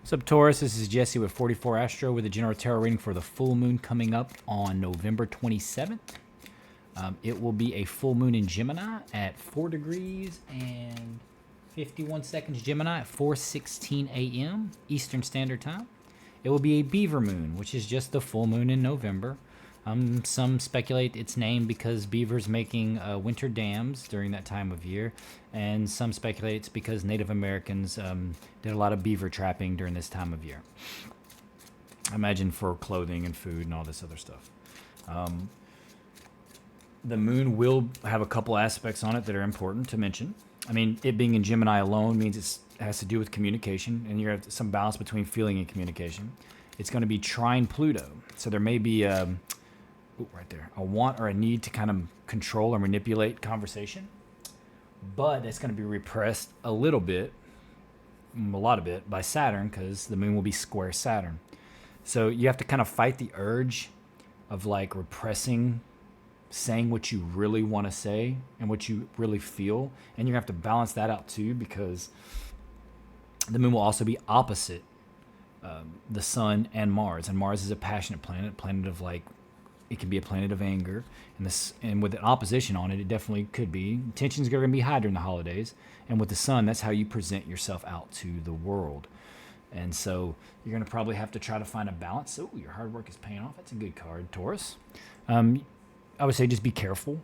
What's up, Taurus? This is Jesse with 44 Astro with a general tarot reading for the full moon coming up on November 27th. It will be a full moon in Gemini at 4 degrees and 51 seconds Gemini at 4:16 a.m. Eastern Standard Time. It will be a beaver moon, which is just the full moon in November. Some speculate its name because beavers making winter dams during that time of year, and some speculate it's because Native Americans did a lot of beaver trapping during this time of year. I imagine for clothing and food and all this other stuff. The moon will have a couple aspects on it that are important to mention. I mean, it being in Gemini alone means it has to do with communication, and you have some balance between feeling and communication. It's going to be trine Pluto, so there may be right there, a want or a need to kind of control or manipulate conversation, but it's going to be repressed a little bit, a lot of it, by Saturn, because the moon will be square Saturn. So you have to kind of fight the urge of like repressing saying what you really want to say and what you really feel, and you're going to have to balance that out too, because the moon will also be opposite the sun and Mars is a passionate planet of like, it can be a planet of anger, and with an opposition on it, it definitely could be. Tensions are going to be high during the holidays, and with the sun, that's how you present yourself out to the world. And so you're going to probably have to try to find a balance. Oh, your hard work is paying off. That's a good card, Taurus. I would say just be careful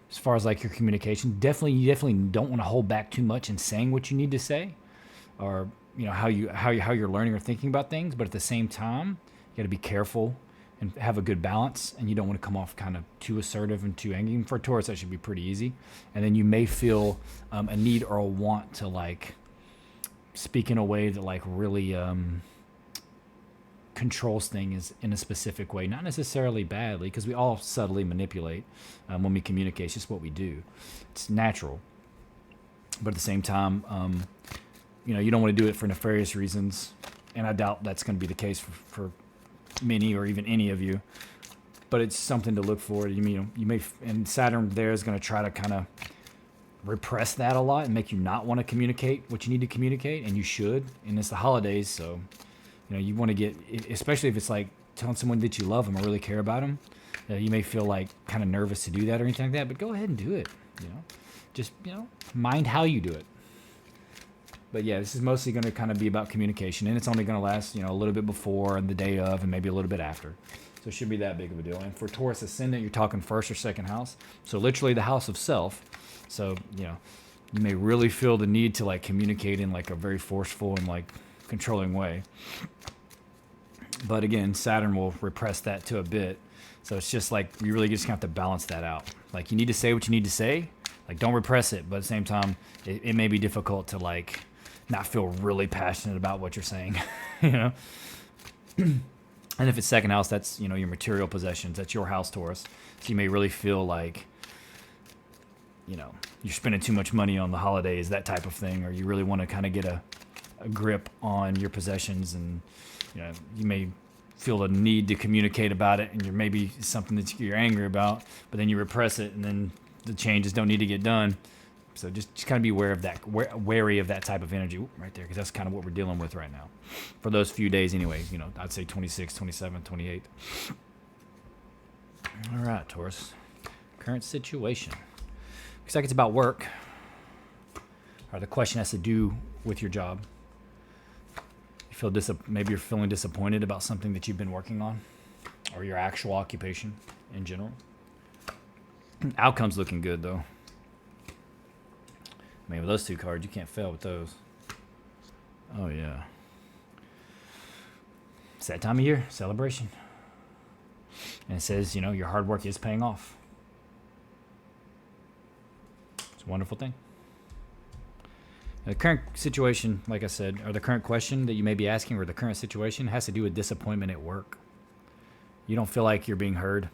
as far as like your communication. You definitely don't want to hold back too much in saying what you need to say, or how you're learning or thinking about things. But at the same time, you got to be careful and have a good balance, and you don't want to come off kind of too assertive and too angry. And for Taurus, that should be pretty easy. And then you may feel a need or a want to like speak in a way that like really controls things in a specific way, not necessarily badly, because we all subtly manipulate when we communicate. It's just what we do. It's natural. But at the same time, you don't want to do it for nefarious reasons, and I doubt that's going to be the case for many or even any of you, but it's something to look for. You may, and Saturn there is going to try to kind of repress that a lot and make you not want to communicate what you need to communicate, and you should. And it's the holidays, so you want to get, especially if it's like telling someone that you love them or really care about them. You may feel like kind of nervous to do that or anything like that, but go ahead and do it. Just mind how you do it. But yeah, this is mostly going to kind of be about communication, and it's only going to last, a little bit before and the day of, and maybe a little bit after. So it should be that big of a deal. And for Taurus Ascendant, you're talking first or second house. So literally the house of self. So, you may really feel the need to like communicate in like a very forceful and like controlling way. But again, Saturn will repress that to a bit. So it's just like, you really just have to balance that out. Like, you need to say what you need to say. Like, don't repress it. But at the same time, it may be difficult to like not feel really passionate about what you're saying, And if it's second house, that's, your material possessions. That's your house, Taurus. So you may really feel like, you're spending too much money on the holidays, that type of thing, or you really want to kind of get a grip on your possessions, and, you may feel the need to communicate about it, and you're maybe something that you're angry about, but then you repress it, and then the changes don't need to get done. So just kind of be wary of that type of energy right there, because that's kind of what we're dealing with right now. For those few days anyway, I'd say 26, 27, 28. All right, Taurus. Current situation. Looks like it's about work. Or the question has to do with your job. You feel maybe you're feeling disappointed about something that you've been working on, or your actual occupation in general. Outcome's looking good, though. I mean, with those two cards, you can't fail with those. Oh, yeah. It's that time of year, celebration. And it says, your hard work is paying off. It's a wonderful thing. The current situation, like I said, or the current question that you may be asking, or the current situation, has to do with disappointment at work. You don't feel like you're being heard,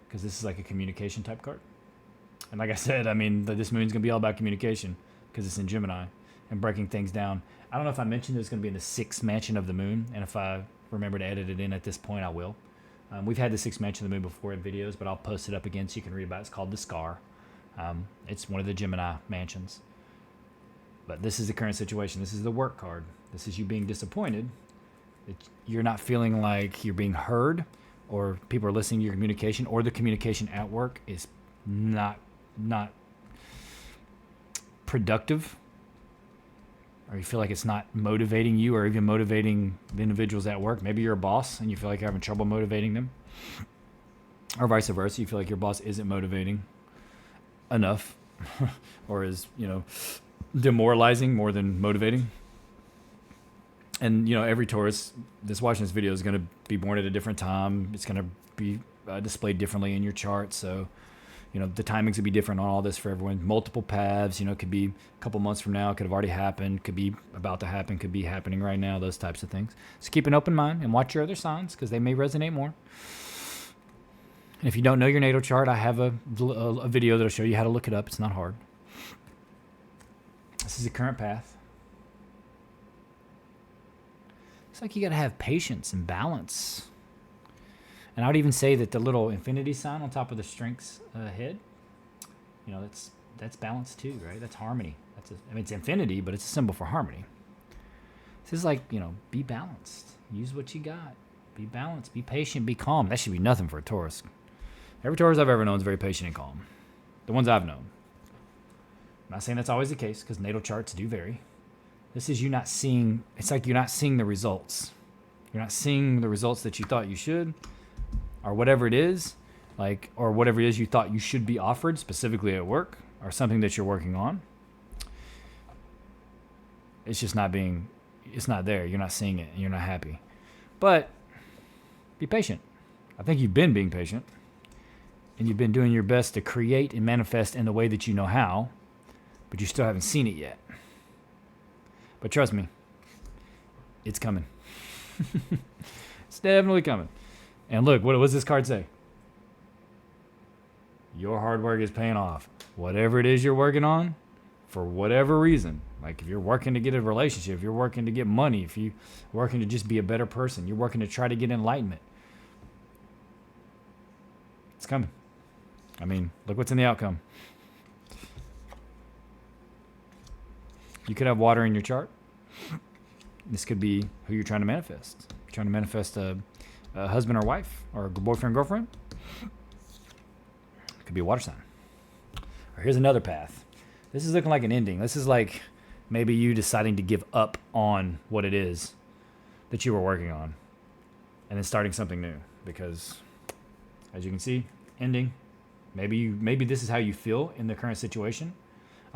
because this is like a communication type card. And like I said, this moon's going to be all about communication, because it's in Gemini and breaking things down. I don't know if I mentioned it's going to be in the 6th mansion of the moon, and if I remember to edit it in at this point, I will. We've had the 6th mansion of the moon before in videos, but I'll post it up again so you can read about it. It's called the Scar. It's one of the Gemini mansions. But this is the current situation. This is the work card. This is you being disappointed. You're not feeling like you're being heard, or people are listening to your communication, or the communication at work is not productive, or you feel like it's not motivating you or even motivating the individuals at work. Maybe you're a boss and you feel like you're having trouble motivating them, or vice versa. You feel like your boss isn't motivating enough or is, demoralizing more than motivating. And, every Taurus that's watching this video is going to be born at a different time. It's going to be displayed differently in your chart. So, the timings would be different on all this for everyone. Multiple paths, could be a couple months from now, could have already happened, could be about to happen, could be happening right now, those types of things. So keep an open mind and watch your other signs because they may resonate more. And if you don't know your natal chart, I have a video that'll show you how to look it up. It's not hard. This is the current path. It's like you got to have patience and balance. And I would even say that the little infinity sign on top of the strengths head, that's balance too, right? That's harmony. It's infinity, but it's a symbol for harmony. This is like, be balanced. Use what you got. Be balanced. Be patient. Be calm. That should be nothing for a Taurus. Every Taurus I've ever known is very patient and calm. The ones I've known. I'm not saying that's always the case because natal charts do vary. This is you not seeing, it's like you're not seeing the results. You're not seeing the results that you thought you should, or whatever it is, or whatever it is you thought you should be offered, specifically at work, or something that you're working on. It's just it's not there. You're not seeing it, and you're not happy. But be patient. I think you've been being patient, and you've been doing your best to create and manifest in the way that you know how, but you still haven't seen it yet. But trust me, it's coming. It's definitely coming. And look, what does this card say? Your hard work is paying off. Whatever it is you're working on, for whatever reason, like if you're working to get a relationship, if you're working to get money, if you're working to just be a better person, you're working to try to get enlightenment, it's coming. Look what's in the outcome. You could have water in your chart. This could be who you're trying to manifest. You're trying to manifest a husband or wife, or a boyfriend, girlfriend. It could be a water sign. Or here's another path. This is looking like an ending. This is like maybe you deciding to give up on what it is that you were working on and then starting something new. Because, as you can see, ending. Maybe this is how you feel in the current situation.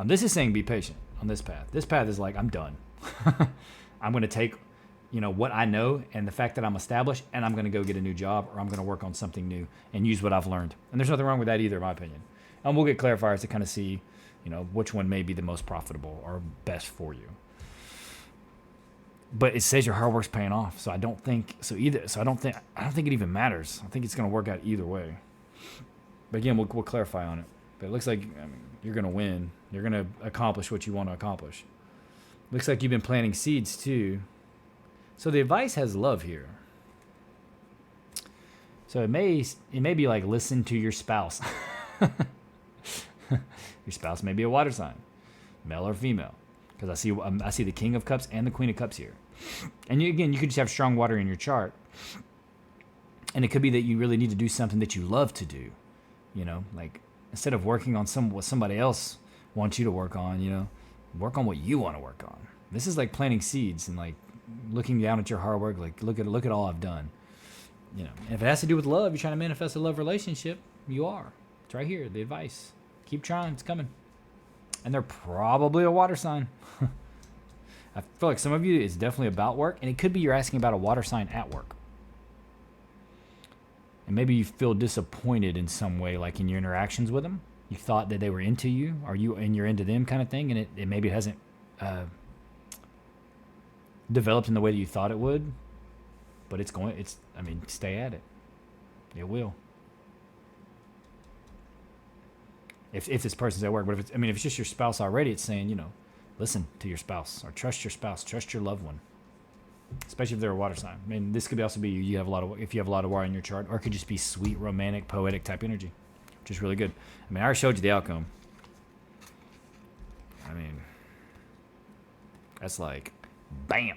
This is saying be patient on this path. This path is like, I'm done. I'm going to take, what I know and the fact that I'm established, and I'm going to go get a new job, or I'm going to work on something new and use what I've learned. And there's nothing wrong with that either, in my opinion. And we'll get clarifiers to kind of see, which one may be the most profitable or best for you. But it says your hard work's paying off, so I don't think it even matters. I think it's going to work out either way. But again, we'll clarify on it. But it looks like you're going to win. You're going to accomplish what you want to accomplish. Looks like you've been planting seeds too. So the advice has love here. So it may be like, listen to your spouse. Your spouse may be a water sign, male or female, because I see the King of Cups and the Queen of Cups here. And you could just have strong water in your chart, and it could be that you really need to do something that you love to do. Like instead of working on what somebody else wants you to work on, work on what you want to work on. This is like planting seeds and like looking down at your hard work, like look at all I've done. And if it has to do with love, you're trying to manifest a love relationship, you are. It's right here, the advice. Keep trying, it's coming. And they're probably a water sign. I feel like some of you, it's definitely about work, and it could be you're asking about a water sign at work. And maybe you feel disappointed in some way, like in your interactions with them. You thought that they were into you, or you're into them kind of thing, and it maybe hasn't developed in the way that you thought it would. But stay at it. It will. If this person's at work, but if it's just your spouse already, it's saying, listen to your spouse, or trust your spouse, trust your loved one. Especially if they're a water sign. This could also be if you have a lot of water in your chart, or it could just be sweet, romantic, poetic type energy, which is really good. I already showed you the outcome. That's like, bam.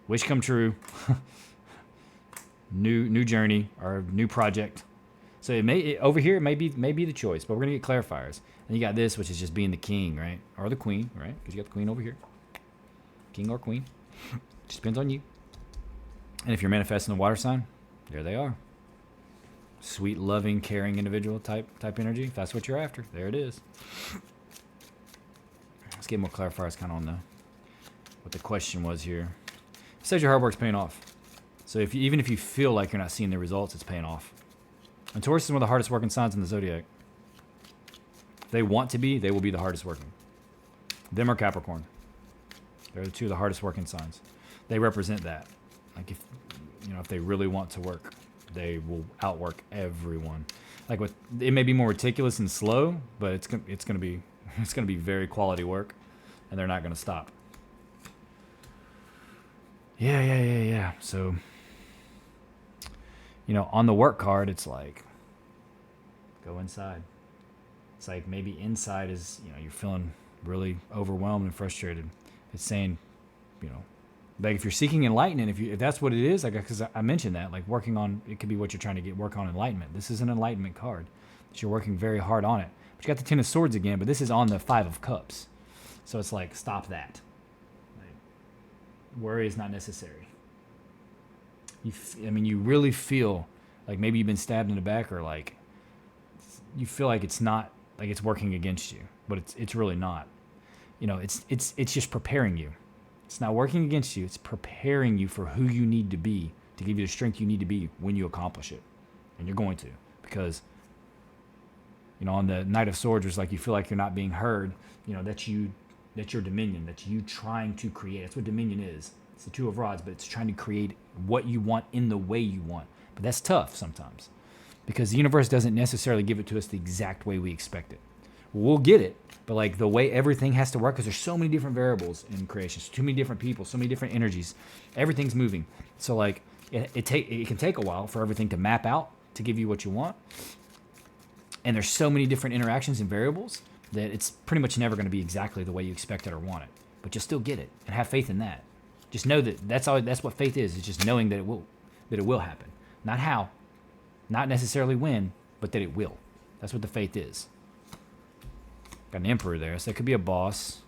Wish come true. New journey or new project. So over here it may be the choice, but we're gonna get clarifiers. And you got this, which is just being the king, right, or the queen, right? Because you got the queen over here, king or queen. Just depends on you. And if you're manifesting the water sign, there they are. Sweet, loving, caring individual type energy. If that's what you're after, there it is. Let's get more clarifiers kind of on what the question was here. It says your hard work's paying off. So even if you feel like you're not seeing the results, it's paying off. And Taurus is one of the hardest working signs in the zodiac. If they want to be, they will be the hardest working. Them or Capricorn. They're the two of the hardest working signs. They represent that. Like if they really want to work, they will outwork everyone. Like it may be more meticulous and slow, but it's gonna be very quality work, and they're not gonna stop. Yeah. So, on the work card, it's like, go inside. It's like maybe inside is, you're feeling really overwhelmed and frustrated. It's saying, like if you're seeking enlightenment, if that's what it is, like, because I mentioned that, like working on, it could be what you're trying to work on enlightenment. This is an enlightenment card. So you're working very hard on it. But you got the Ten of Swords again, but this is on the Five of Cups. So it's like, stop that. Worry is not necessary. You really feel like maybe you've been stabbed in the back, or like you feel like it's not, like it's working against you, but it's really not. It's just preparing you. It's not working against you. It's preparing you for who you need to be to give you the strength you need to be when you accomplish it, and you're going to, because on the Knight of Swords, it's like you feel like you're not being heard. That's your dominion. That's you trying to create. That's what dominion is. It's the Two of Rods, but it's trying to create what you want in the way you want. But that's tough sometimes, because the universe doesn't necessarily give it to us the exact way we expect it. We'll get it, but like the way everything has to work, because there's so many different variables in creation, so too many different people, so many different energies, everything's moving. So like it can take a while for everything to map out to give you what you want, and there's so many different interactions and variables that it's pretty much never going to be exactly the way you expect it or want it. But you'll still get it, and have faith in that. Just know that that's what faith is. It's just knowing that it will happen. Not how, not necessarily when, but that it will. That's what the faith is. Got an Emperor there, so it could be a boss,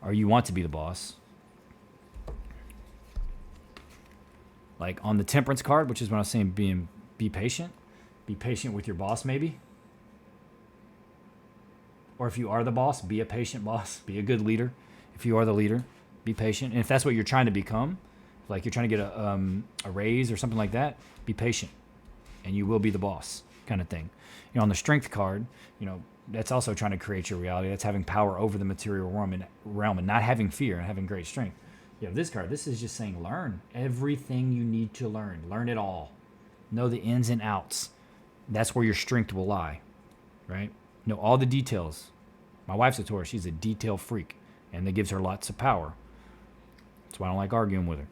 or you want to be the boss. Like on the Temperance card, which is when I was saying be patient. Be patient with your boss, maybe. Or if you are the boss, be a patient boss. Be a good leader. If you are the leader, be patient. And if that's what you're trying to become, like you're trying to get a raise or something like that, be patient, and you will be the boss, kind of thing. On the Strength card, that's also trying to create your reality. That's having power over the material realm and not having fear and having great strength. This card, this is just saying learn everything you need to learn. Learn it all. Know the ins and outs. That's where your strength will lie, right? Know all the details. My wife's a Taurus. She's a detail freak, and that gives her lots of power. That's why I don't like arguing with her.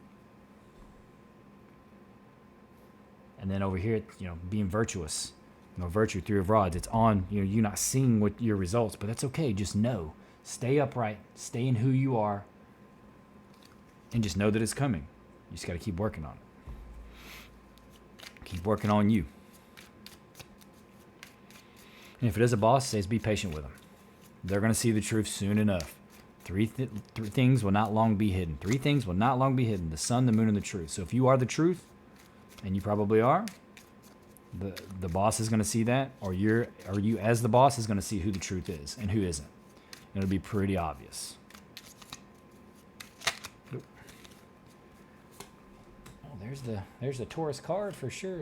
And then over here, being virtuous. Virtue, Three of Rods. It's on, you not seeing what your results, but that's okay. Just know. Stay upright. Stay in who you are. And just know that it's coming. You just got to keep working on it. Keep working on you. And if it is a boss, it says be patient with them. They're going to see the truth soon enough. Three things will not long be hidden. 3 things will not long be hidden. The sun, the moon, and the truth. So if you are the truth, and you probably are, the boss is going to see that, or you as the boss is going to see who the truth is and who isn't. It'll be pretty obvious. Oh, there's the Taurus card for sure.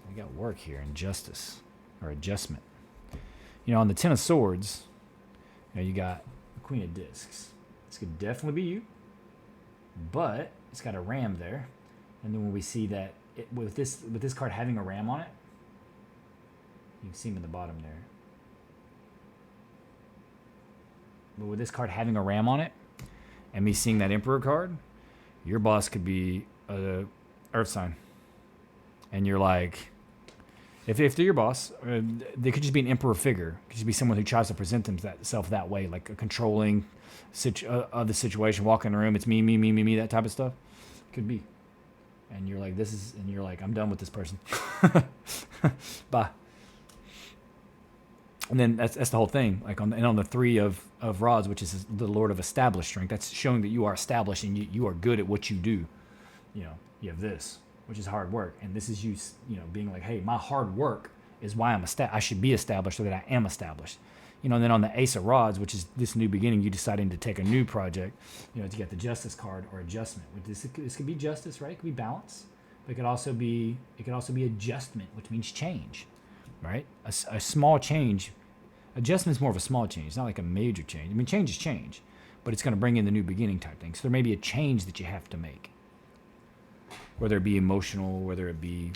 We got work here, and justice or adjustment. On the Ten of Swords, you got the Queen of Discs. This could definitely be you, but it's got a ram there. And then when we see that with this card having a ram on it, you can see him in the bottom there. But with this card having a ram on it, and me seeing that Emperor card, your boss could be a Earth sign, and you're like, If they're your boss, they could just be an emperor figure. It could just be someone who tries to present themselves that way, like a controlling of the situation. Walk in the room, it's me, me, me, me, me, that type of stuff. Could be. And you're like, and you're like, I'm done with this person. Bye. And then that's the whole thing. Like on the 3 of rods, which is the Lord of established strength, that's showing that you are established and you are good at what you do. You know, you have this, which is hard work, and this is you being like, hey, my hard work is why I should be established, so that I am established. You know, and then on the Ace of Rods, which is this new beginning, you deciding to take a new project, you know, to get the Justice card or adjustment. This could be justice, right? It could be balance, but it could also be adjustment, which means change, right? A small change. Adjustment is more of a small change. It's not like a major change. I mean, change is change, but it's going to bring in the new beginning type thing. So there may be a change that you have to make, whether it be emotional, whether it be,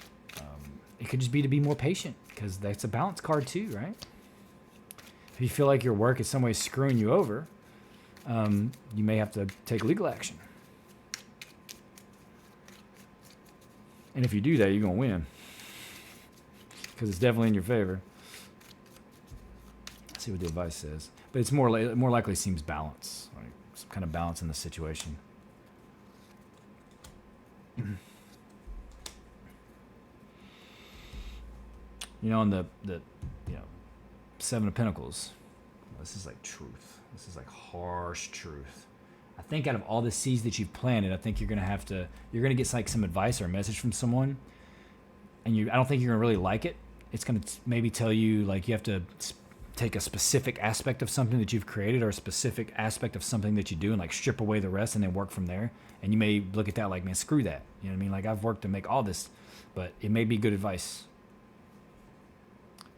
it could just be to be more patient, because that's a balance card too, right? If you feel like your work is some way screwing you over, you may have to take legal action. And if you do that, you're going to win, because it's definitely in your favor. Let's see what the advice says. But it's more likely seems balance, like some kind of balance in the situation. You know, in the 7 of Pentacles, this is like truth. This is like harsh truth. I think out of all the seeds that you've planted, I think you're gonna get like some advice or a message from someone, and I don't think you're gonna really like it. It's gonna maybe tell you like you have to take a specific aspect of something that you've created, or a specific aspect of something that you do, and like strip away the rest and then work from there. And you may look at that like, man, screw that. You know what I mean? Like, I've worked to make all this, but it may be good advice.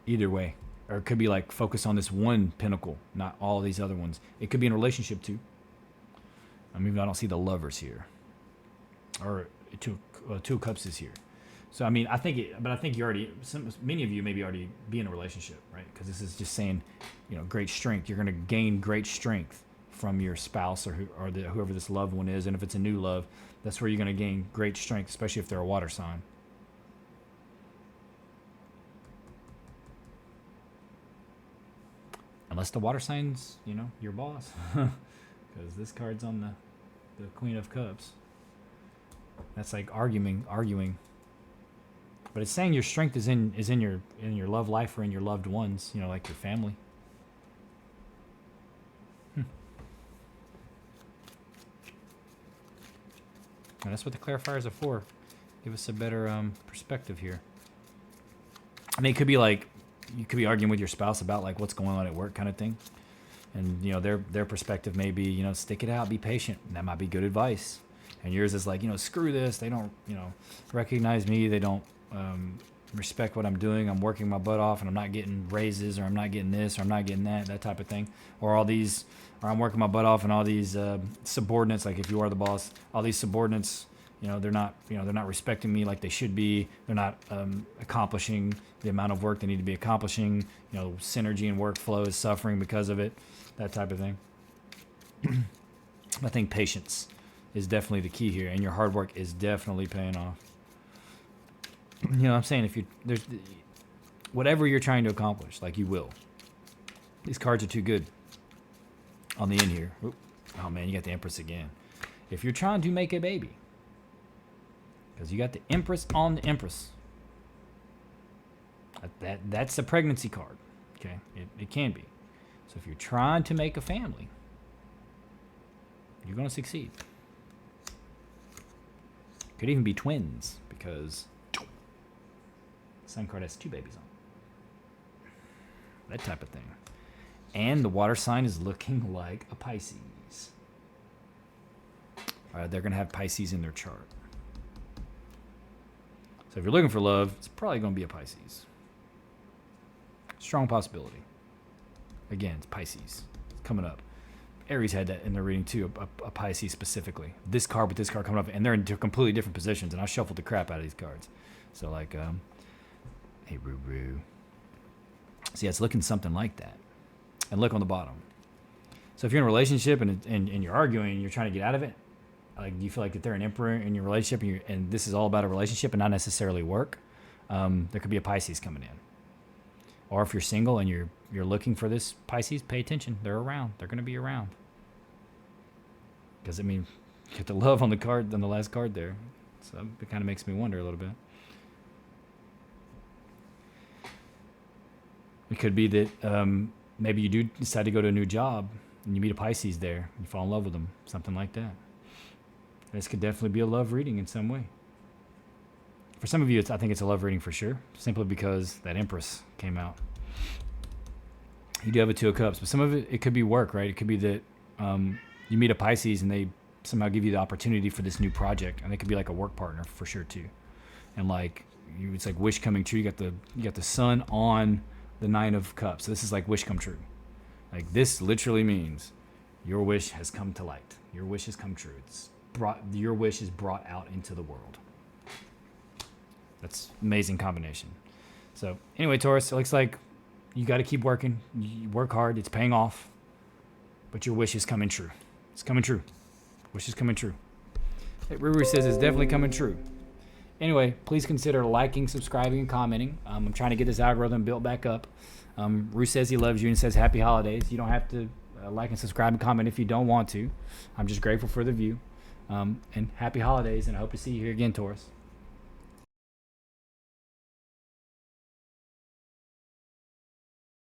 Either way. Or it could be like, focus on this one pinnacle, not all these other ones. It could be in a relationship too. I mean, I don't see the Lovers here. Or two of Cups is here. So, I mean, I think you already, many of you maybe already be in a relationship, right? Because this is just saying, you know, great strength. You're going to gain great strength from your spouse or whoever this loved one is. And if it's a new love, that's where you're going to gain great strength, especially if they're a water sign. Unless the water sign's, you know, your boss. Because this card's on the Queen of Cups. That's like arguing. But it's saying your strength is in your love life or in your loved ones, you know, like your family. And that's what the clarifiers are for. Give us a better perspective here. I mean, it could be like, you could be arguing with your spouse about like what's going on at work kind of thing. And, you know, their perspective may be, you know, stick it out, be patient. And that might be good advice. And yours is like, you know, screw this. They don't, you know, recognize me. They don't respect what I'm doing. I'm working my butt off and I'm not getting raises, or I'm not getting this, or I'm not getting that type of thing. Or I'm working my butt off and all these subordinates, like if you are the boss, all these subordinates, you know, they're not respecting me like they should be. They're not accomplishing the amount of work they need to be accomplishing. You know, synergy and workflow is suffering because of it, that type of thing. I think patience is definitely the key here, and your hard work is definitely paying off. You know what I'm saying? There's whatever you're trying to accomplish, like you will. These cards are too good. On the end here. Oop. Oh man, you got the Empress again. If you're trying to make a baby, because you got the Empress on the Empress. That's a pregnancy card. Okay, it can be. So if you're trying to make a family, you're going to succeed. Could even be twins, because the Sun card has 2 babies on. That type of thing. And the water sign is looking like a Pisces. All right, they're going to have Pisces in their chart. So if you're looking for love, it's probably going to be a Pisces. Strong possibility. Again, it's Pisces. It's coming up. Aries had that in their reading too, a Pisces specifically. This card with this card coming up, and they're in completely different positions, and I shuffled the crap out of these cards. So like, hey, Roo. So yeah, it's looking something like that. And look on the bottom. So if you're in a relationship and you're arguing and you're trying to get out of it, like you feel like that they're an emperor in your relationship and this is all about a relationship and not necessarily work, there could be a Pisces coming in. Or if you're single and you're looking for this Pisces, pay attention. They're around. They're going to be around. Because, I mean, you get the love on the card, on the last card there. So it kind of makes me wonder a little bit. It could be that maybe you do decide to go to a new job and you meet a Pisces there. You fall in love with them. Something like that. This could definitely be a love reading in some way. For some of you, I think it's a love reading for sure, simply because that Empress came out. You do have a Two of Cups, but some of it could be work, right? It could be that you meet a Pisces and they somehow give you the opportunity for this new project, and they could be like a work partner for sure too. And like it's like wish coming true. You got the Sun on the Nine of Cups, so this is like wish come true. Like this literally means your wish has come to light. Your wish has come true. Your wish is brought out into the world. That's amazing combination. So anyway, Taurus, it looks like you got to keep working. You work hard. It's paying off. But your wish is coming true. It's coming true. Wish is coming true. Hey, Ruru says it's definitely coming true. Anyway, please consider liking, subscribing, and commenting. I'm trying to get this algorithm built back up. Rue says he loves you and says happy holidays. You don't have to like and subscribe and comment if you don't want to. I'm just grateful for the view. And happy holidays, and I hope to see you here again, Taurus.